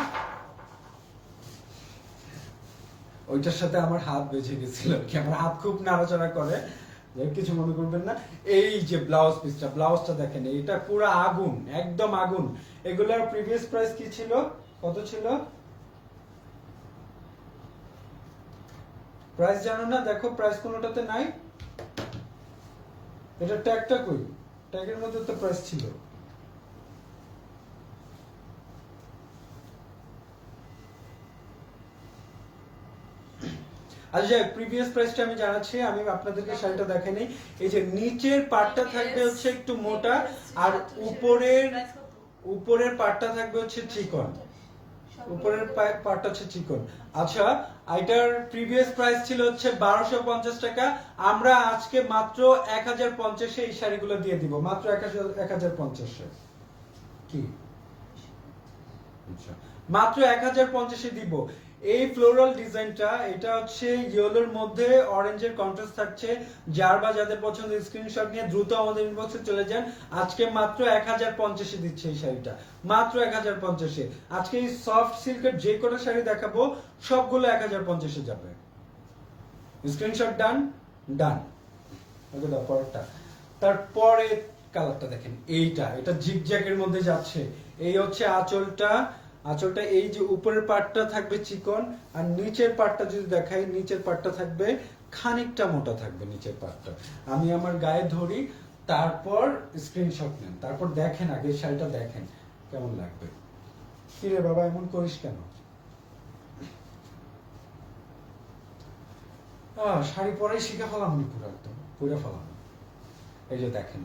[SPEAKER 1] ওইটার সাথে আমার হাত বেঁচে গেছিল, কি আমার হাত খুব নাড়াচাড়া করে, কিছু মনে করবেন না। এই যে ব্লাউজ পিসটা, ব্লাউজটা দেখেন, এটা পুরো আগুন, একদম আগুন। এগুলার প্রিভিয়াস প্রাইস কি ছিল, কত ছিল? প্রাইস জানো না? দেখো প্রাইস কোনোটাতে নাই। এটা ট্যাগটা কই? ট্যাগের মধ্যে তো প্রাইস ছিল। আচ্ছা প্রিভিয়াস প্রাইসটা আমি জানাচ্ছি, আমি আপনাদেরকে শাড়িটা দেখাইনি। এই যে নিচের পাটটা থাকবে হচ্ছে একটু মোটা, আর উপরের পাটটা থাকবে হচ্ছে চিকন, উপরের পাটটা হচ্ছে চিকন। আচ্ছা এটার প্রিভিয়াস প্রাইস ছিল হচ্ছে 1250 টাকা, আমরা আজকে মাত্র 1050 এই শাড়িগুলো দিয়ে দিব, মাত্র 1050 কি মাত্র 1050 দিব। এই ফ্লোরাল ডিজাইনটা, এটা হচ্ছে ইয়েলোর মধ্যে অরেঞ্জের কন্ট্রাস্ট থাকছে, যার বা যাদের পছন্দ স্ক্রিনশট নিয়ে দ্রুত আমাদের ইনবক্সে চলে যান। আজকে মাত্র 1050 দিচ্ছে এই শাড়িটা, মাত্র 1050। আজকে এই সফট সিল্কের যে কোনো শাড়ি দেখাবো সবগুলো 1050 যাবে। স্ক্রিনশট ডান ডান। ওকে দাও পরেরটা। তারপরে কালারটা দেখেন, এটা জিগজ্যাগের মধ্যে যাচ্ছে। এই হচ্ছে আঁচলটা, আঁচলটা এই যে উপরের পাটটা থাকবে চিকন, আর নিচের পাটটা যদি দেখাই, নিচের পাটটা থাকবে খানিকটা মোটা থাকবে নিচের পাটটা। আমি আমার গায়ে ধরি, তারপর স্ক্রিনশট নেন, তারপর দেখেন, আগে শাড়িটা দেখেন কেমন লাগবে। কি রে বাবা এমন করিস কেন? শাড়ি পরাই শিখে ফেলাম আমি, পুরো একদম পরে ফেলাম। এই যে দেখেন,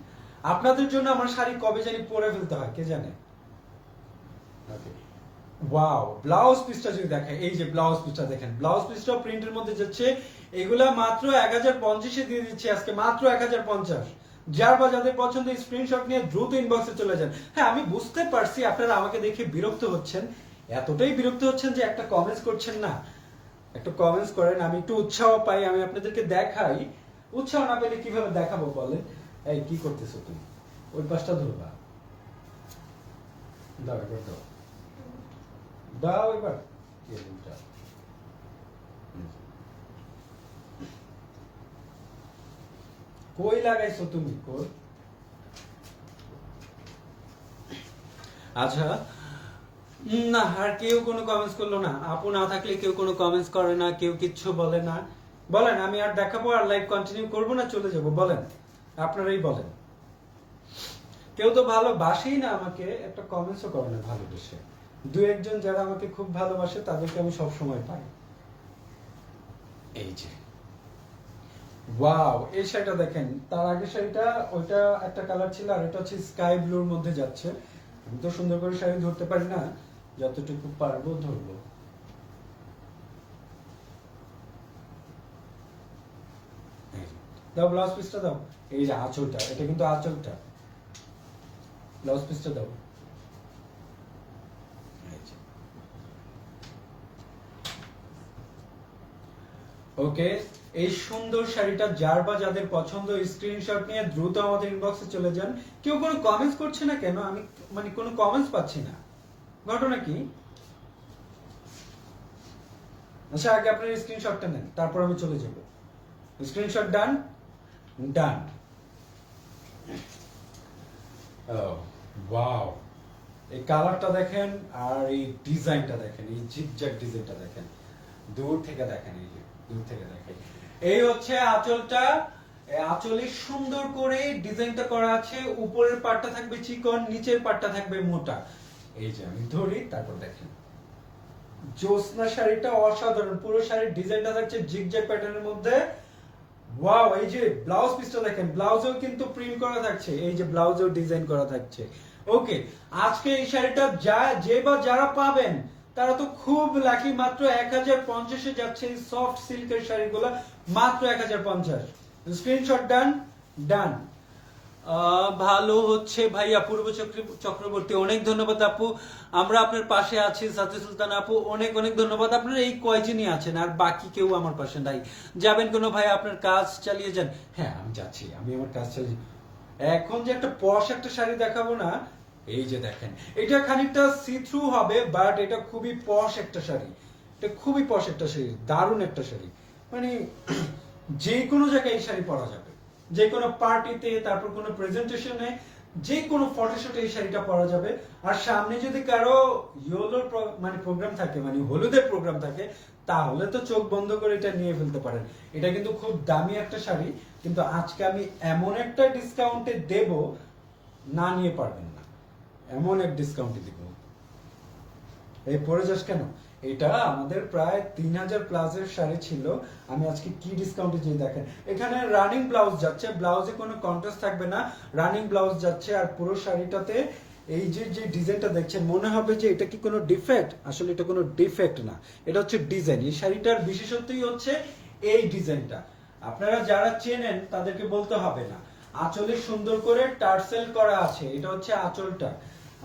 [SPEAKER 1] আপনাদের জন্য আমার শাড়ি কবে জানি পরে ফেলতে হয় কে জানে। ওয়াও, ব্লাউজ পিসটা যদি দেখাই, এই যে ব্লাউজ পিসটা দেখেন, ব্লাউজ পিসটা প্রিন্টের মধ্যে যাচ্ছে। এগুলা মাত্র 1050 দিয়ে দিচ্ছি আজকে, মাত্র 1050। যার বা যাদের পছন্দ স্ক্রিনশট নিয়ে দ্রুত ইনবক্সে চলে যান। হ্যাঁ আমি বুঝতে পারছি আপনারা আমাকে দেখে বিরক্ত হচ্ছেন, এতটাই বিরক্ত হচ্ছেন যে একটা কমেন্টস করছেন না। একটা কমেন্টস করেন, আমি একটু উৎসাহ পাই, আমি আপনাদেরকে দেখাই। উৎসাহ না পেলে কিভাবে দেখাবো বলেন? এই কি করতেছো তুমি? ওই পাশটা ধরবা, দাও এবার দাও, দাও এবার। কই লাগাইছো তুমি কই? আচ্ছা না, আর কেউ কোনো কমেন্টস করলো না। আপু না থাকলে কেউ কোনো কমেন্টস করে না, কেউ কিচ্ছু বলে না। বলেন আমি আর দেখাবো আর লাইভ কন্টিনিউ করবো না চলে যাব? বলেন, আপনারাই বলেন। কেউ তো ভালোবাসেই না আমাকে, একটা কমেন্টসও করে না ভালোবেসে। দু একজন যারা আমাকে খুব ভালোবাসে তাদেরকে আমি সব সময় পাই। এই যে ওয়াও, এই শাড়িটা দেখেন। তার আগে শাড়িটা ওইটা একটা কালার ছিল, আর এটা হচ্ছে স্কাই ব্লুর মধ্যে যাচ্ছে। আমি তো সুন্দর করে শাড়ি ধরতে পারি না, যতটুকু পারবো ধরবো। দাও ব্লাউজ পিসটা দাও। এই যে আঁচলটা, এটা কিন্তু আঁচলটা, ব্লাউজ পিসটা দাও। ওকে, এই সুন্দর শাড়িটা যার বা যাদের পছন্দ স্ক্রিনশট নিয়ে দ্রুত আমাদের ইনবক্সে চলে যান। কেউ কোনো কমেন্টস করছে না কেন? আমি মানে কোনো কমেন্টস পাচ্ছি না, ঘটনা কি? আচ্ছা আগে আপনার স্ক্রিনশটটা নেন, তারপর আমি চলে যাব। স্ক্রিনশট ডান ডান। ওয়াও, এই কালারটা দেখেন আর এই ডিজাইনটা দেখেন, এই জিগজ্যাগ ডিজাইনটা দেখেন, দূর থেকে দেখেন, এই যে দূর থেকে দেখেন। এই হচ্ছে আঁচলটা, আঁচলে সুন্দর করে ডিজাইনটা করা আছে। উপরের পাটটা থাকবে চিকন, নিচের পাটটা থাকবে মোটা। এই যে আমি ধরি, তারপর দেখেন জোসনা শাড়িটা অসাধারণ। পুরো শাড়ির ডিজাইনটা থাকছে জিগজ্যাগ প্যাটার্নের মধ্যে। ওয়াও, এই যে ব্লাউজ পিসটা দেখেন, ব্লাউজেও কিন্তু প্রিন্ট করা থাকছে, এই যে ব্লাউজেও ডিজাইন করা থাকছে। ওকে, আজকে এই শাড়িটা যে বা যারা পাবেন তারা তো খুব লাকি। মাত্র 1050 যাচ্ছে এই সফট সিল্কের শাড়িগুলো, মাত্র 1050। স্ক্রিনশট ডান ডান। ভালো হচ্ছে ভাইয়া পূর্ব চক্রবর্তী, অনেক ধন্যবাদ আপু, আমরা আপনার পাশে আছি। সাথী সুলতান আপু অনেক অনেক ধন্যবাদ। আপনারা এই কয়জনই আছেন, আর বাকি কেউ আমার পাশে নাই। যাবেন কোনো ভাই, আপনার কাজ চালিয়ে যান। হ্যাঁ আমি যাচ্ছি, আমি আমার কাজ চালিয়ে। এখন যে একটা পশ একটা শাড়ি দেখাবো না, এই যে দেখেন, এটা খানিকটা সি থ্রু হবে, বাট এটা খুবই পশ একটা শাড়ি। এটা খুবই পশ একটা শাড়ি, দারুণ একটা শাড়ি। মানে যে কোনো জায়গায় এই শাড়ি পরা যাবে, যে কোনো পার্টিতে, তারপর কোনো প্রেজেন্টেশনে, যে কোনো ফটোশুটে এই শাড়িটা পরা যাবে। আর সামনে যদি কারো ইয়োলোর মানে প্রোগ্রাম থাকে, মানে হলুদের প্রোগ্রাম থাকে, তাহলে তো চোখ বন্ধ করে এটা নিয়ে ফেলতে পারেন। এটা কিন্তু খুব দামি একটা শাড়ি, কিন্তু আজকে আমি এমন একটা ডিসকাউন্টে দেব, না নিয়ে পারবেন না, এমন এক ডিসকাউন্টে দিব। এই পরে যাস কেন? এটা আমাদের প্রায় 3000 প্লাসের শাড়ি ছিল, আমি আজকে কি ডিসকাউন্টে দিয়ে দেখেন। এখানে রানিং ব্লাউজ যাচ্ছে, ব্লাউজে কোনো কন্ট্রাস্ট থাকবে না, রানিং ব্লাউজ যাচ্ছে। আর পুরো শাড়িটাতে এই যে যে ডিজাইনটা দেখছেন মনে হবে যে এটা কি কোনো ডিফেক্ট, আসলে এটা কোনো ডিফেক্ট না, এটা হচ্ছে ডিজাইন। এই শাড়িটার বিশেষত্বই হচ্ছে এই ডিজাইনটা। আপনারা যারা চেনেন তাদেরকে বলতে হবে না। আঁচলে সুন্দর করে টার্সেল করা আছে, এটা হচ্ছে আঁচলটা।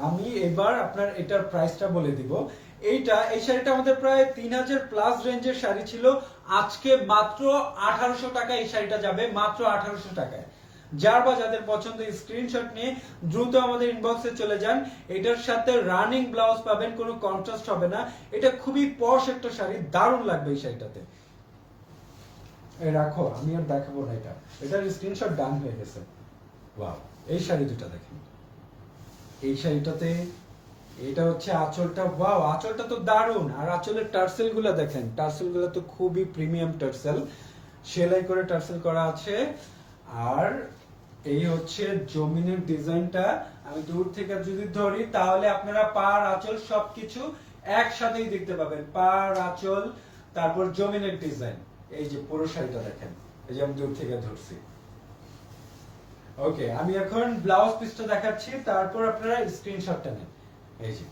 [SPEAKER 1] আমি এবার আপনার এটার প্রাইসটা বলে দিব। এই শাড়িটা আমাদের প্রায় 3000 প্লাস রেঞ্জের শাড়ি ছিল, আজকে মাত্র 1800 টাকা এই শাড়িটা যাবে, মাত্র 1800 টাকায়। যার বা যাদের পছন্দ স্ক্রিনশট নিয়ে দ্রুত আমাদের ইনবক্সে চলে যান। এটার সাথে রানিং ব্লাউজ পাবেন, কোনো কন্ট্রাস্ট হবে না। এটা খুবই পশ একটা শাড়ি, দারুণ লাগবে এই শাড়িটাতে। এই রাখো, আমি আর দেখাবো না এটা, এটার স্ক্রিনশট ডান হয়ে গেছে। ওয়াও, এই শাড়ি দুটো দেখেন, এই শাড়িটাতে এটা হচ্ছে আঁচলটা। ওয়াও, আঁচলটা তো দারুণ। আর আঁচলের টার্সেল গুলা দেখেন, টার্সেল গুলা তো খুবই প্রিমিয়াম টার্সেল, সেলাই করে টার্সেল করা আছে। আর এই হচ্ছে জমিনের ডিজাইনটা। আমি দূর থেকে যদি ধরি তাহলে আপনারা পাড় আঁচল সবকিছু একসাথেই দেখতে পাবেন, পাড় আঁচল তারপর জমিনের ডিজাইন। এই যে পুরো শাড়িটা দেখেন, এই যে আমি দূর থেকে ধরছি। ওকে, আমি এখন ব্লাউজ পিসটা দেখাচ্ছি, তারপর আপনারা স্ক্রিনশটটা নেন। এই যে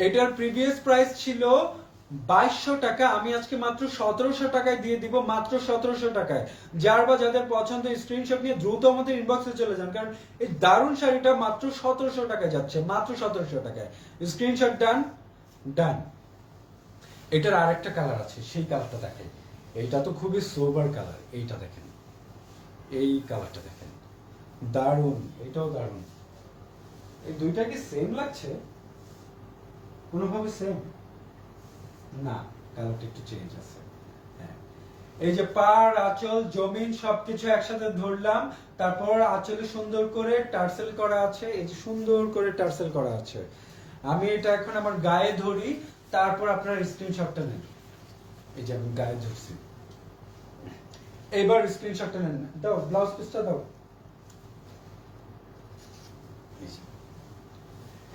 [SPEAKER 1] এটার প্রিভিয়াস প্রাইস ছিল 2200 টাকা, আমি আজকে মাত্র 1700 টাকায় দিয়ে দিব, মাত্র 1700 টাকায়। যার বা যাদের পছন্দ স্ক্রিনশট নিয়ে দ্রুত আমাদের ইনবক্সে চলে যান, কারণ এই দারুণ শাড়িটা মাত্র 1700 টাকায় যাচ্ছে, মাত্র 1700 টাকায়। স্ক্রিনশট ডান ডান। এটার আরেকটা কালার আছে, সেই কালারটা দেখেন। এইটা তো খুবই সোবার কালার, এইটা দেখেন, এই কালারটা দেখেন, দারুণ, এটাও দারুণ। এই দুইটা কি সেম লাগছে? কোনোভাবে সেম না, কালারটা একটু চেঞ্জ আছে। হ্যাঁ, এই যে পাড় আঁচল জমিন সবকিছু একসাথে ধরলাম, তারপর আঁচলে সুন্দর করে টার্সেল করা আছে, এই যে সুন্দর করে টার্সেল করা আছে। আমি এটা এখন আমার গায়ে ধরি, তারপর আপনার স্ক্রিনশটটা নেন। এই যে আমি গায়ে ধরছি, এইবার স্ক্রিনশটটা নেন। দাও ব্লাউজ পিসটা দাও।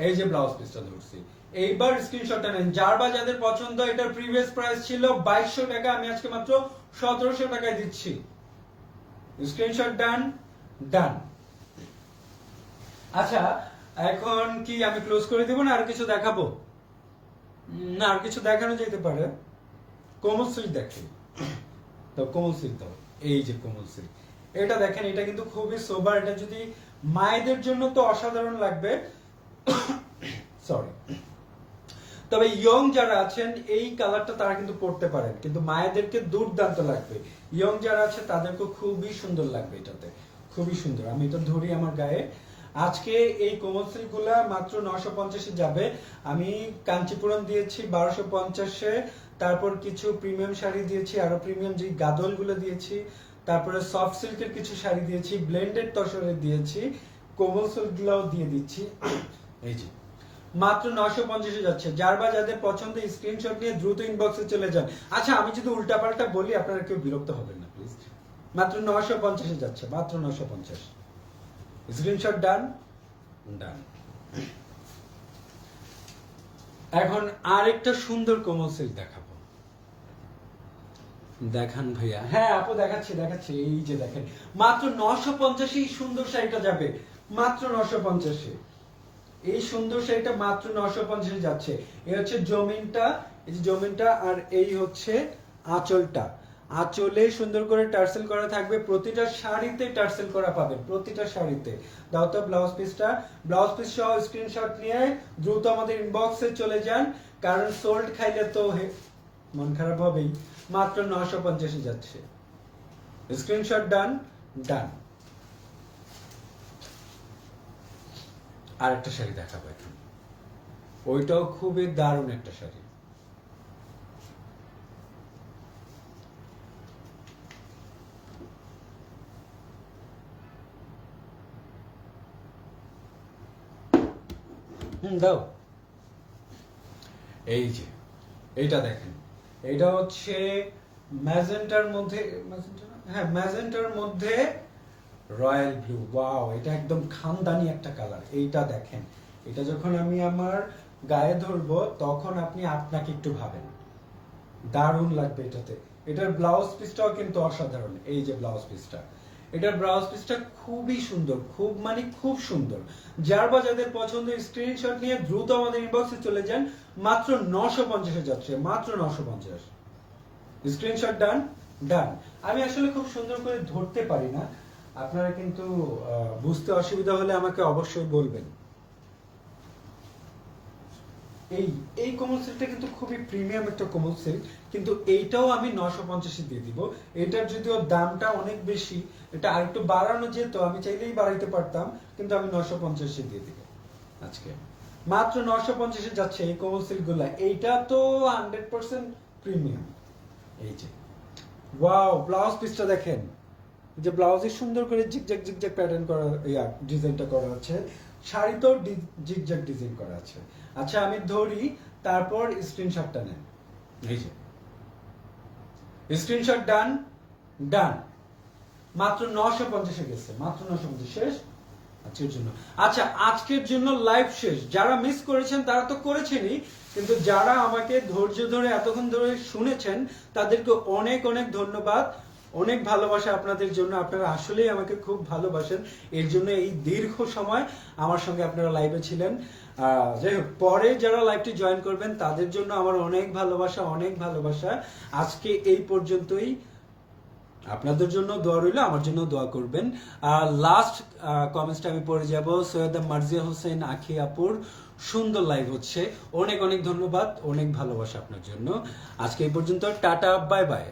[SPEAKER 1] এই যে ব্লাউজ পিসটা ধরছি, এইবার স্ক্রিনশটটা নেন। যার বা যাদের পছন্দ, এটার প্রিভিয়াস প্রাইস ছিল 2200 টাকা, আমি আজকে মাত্র 1700 টাকায় দিচ্ছি। স্ক্রিনশট ডান ডান। আচ্ছা, এখন কি আমি ক্লোজ করে দিব না আর কিছু দেখাবো? না, আর কিছু দেখানো যেতে পারে। কোমল সিল্ক দেখেন তো, কোমল সিল্ক দাও। এই যে কোমল সিল্ক, এটা দেখেন, এটা কিন্তু খুবই সোবার। এটা যদি মায়েদের জন্য তো অসাধারণ লাগবে, সরি, তবে ইয়ং যারা আছেন এই কালারটা তারা কিন্তু পড়তে পারেন, কিন্তু মায়েদেরকে দুর্দান্ত লাগবে। ইয়ং যারা আছে তাদেরকে খুবই সুন্দর লাগবে, এটাতে খুবই সুন্দর। আমি এটা ধরি আমার গায়ে। আজকে এই কোমল সিল্ক গুলা মাত্র 950-এ যাবে। আমি কাঞ্চিপুরম দিয়েছি 1250-এ, তারপর কিছু প্রিমিয়াম শাড়ি দিয়েছি, আরো প্রিমিয়াম যে গাদল গুলো দিয়েছি, তারপরে সফট সিল্কের কিছু শাড়ি দিয়েছি, ব্লেন্ডেড তসরের দিয়েছি, কোমল সিল্ক গুলাও দিয়ে দিচ্ছি। এই যে মাত্র 950-এ যাচ্ছে। যার বা যাদের পছন্দ স্ক্রিনশট নিয়ে দ্রুত ইনবক্সে চলে যান। আচ্ছা, আমি যদি উল্টাপাল্টা বলি আপনারা কেউ বিরক্ত হবেন না প্লিজ। মাত্র 950-এ যাচ্ছে, মাত্র 950। স্ক্রিনশট ডান ডান। এখন আরেকটা সুন্দর কোমল সিল্ক দেখাবো, দেখান ভাইয়া। হ্যাঁ আপু, দেখাচ্ছি দেখাচ্ছি। এই যে দেখেন, মাত্র 950-এই সুন্দর শাড়িটা যাবে, মাত্র 950-এ। এই সুন্দর শাড়িটা মাত্র 950-এ যাচ্ছে। এই হচ্ছে জমিনটা, এই যে জমিনটা, আর এই হচ্ছে আঁচলটা। আঁচলে সুন্দর করে টার্সেল করা থাকবে, প্রতিটা শাড়িতে টার্সেল করা পাবেন, প্রতিটা শাড়িতে। দাও তো ব্লাউজ পিসটা, ব্লাউজ পিস সহ স্ক্রিনশট নিয়ে দ্রুত আমাদের ইনবক্সে চলে যান, কারণ সোল্ড খাইলে তো মন খারাপ হবেই। মাত্র 950-এ যাচ্ছে। স্ক্রিনশট ডান ডান। আর একটা শাড়ি দেখাবো এখন, ওইটাও খুবই দারুণ একটা শাড়ি। দাও। এই যে এইটা দেখেন, এটা হচ্ছে ম্যাজেন্টার মধ্যে, হ্যাঁ ম্যাজেন্টার মধ্যে রয়্যাল ব্লু। ওয়াও, এটা একদম খানদানি একটা কালার। এইটা দেখেন, এটা যখন আমি আমার গায়ে ধরবো তখন আপনি আপনাকে একটু ভাবেন, দারুণ লাগবে এটাতে। এটার ব্লাউজ পিসটাও কিন্তু অসাধারণ, এই যে ব্লাউজ পিসটা, এটার ব্লাউজ পিসটা খুবই সুন্দর, খুব মানে খুব সুন্দর। যার বা যাদের পছন্দ স্ক্রিনশট নিয়ে দ্রুত আমাদের ইনবক্সে চলে যান। মাত্র 950 যাচ্ছে, মাত্র 950। স্ক্রিনশট ডান, ডান। আমি আসলে খুব সুন্দর করে ধরতে পারি না, আপনারা কিন্তু বুঝতে অসুবিধা হলে আমাকে অবশ্যই বলবেন। এই এই কোমল সিল্কটা কিন্তু খুবই প্রিমিয়াম একটা কোমল সিল্ক, কিন্তু এইটাও আমি 950 দিয়ে দিব। এটার যদিও দামটা অনেক বেশি, এটা আরেকটু বাড়ানো যেত, আমি চাইলেই বাড়াইতে পারতাম, কিন্তু আমি 950 দিয়ে দিব আজকে। মাত্র 950 যাচ্ছে এই কোমল সিল্ক গুলা। এইটা তো 100% প্রিমিয়াম। এই যে ওয়াও, ব্লাউজ পিসটা দেখেন, যে ব্লাউজে সুন্দর করে জিগজ্যাগ জিগজ্যাগ প্যাটার্ন করা, ডিজাইনটা করা আছে, শাড়িতেও জিগজ্যাগ ডিজাইন করা আছে। আচ্ছা আমি ধরি, তারপর স্ক্রিনশটটা নেন। এই যে স্ক্রিনশট ডান, ডান। মাত্র 950 গেছে, মাত্র 950 শেষ আজকের জন্য। আচ্ছা আজকের জন্য লাইভ শেষ। যারা মিস করেছেন তারা তো করেছেনই, কিন্তু যারা আমাকে ধৈর্য ধরে এতক্ষণ ধরে শুনেছেন তাদেরকে অনেক অনেক ধন্যবাদ, অনেক ভালোবাসা আপনাদের জন্য। আপনারা আসলেই আমাকে খুব ভালোবাসেন, এর জন্য এই দীর্ঘ সময় আমার সঙ্গে আপনারা লাইভে ছিলেন। যাই হোক, পরে যারা লাইভটি জয়েন করবেন তাদের জন্য আমার অনেক ভালোবাসা, অনেক ভালোবাসা। আজকে এই পর্যন্তই। আপনাদের জন্য দোয়া রইল, আমার জন্য দোয়া করবেন। লাস্ট কমেন্টসটা আমি পড়ে যাব। সৈয়দা মার্জিয়া হোসেন আখি আপুর সুন্দর লাইভ হচ্ছে, অনেক অনেক ধন্যবাদ, অনেক ভালোবাসা আপনার জন্য। আজকে এই পর্যন্ত, টাটা, বাই বাই।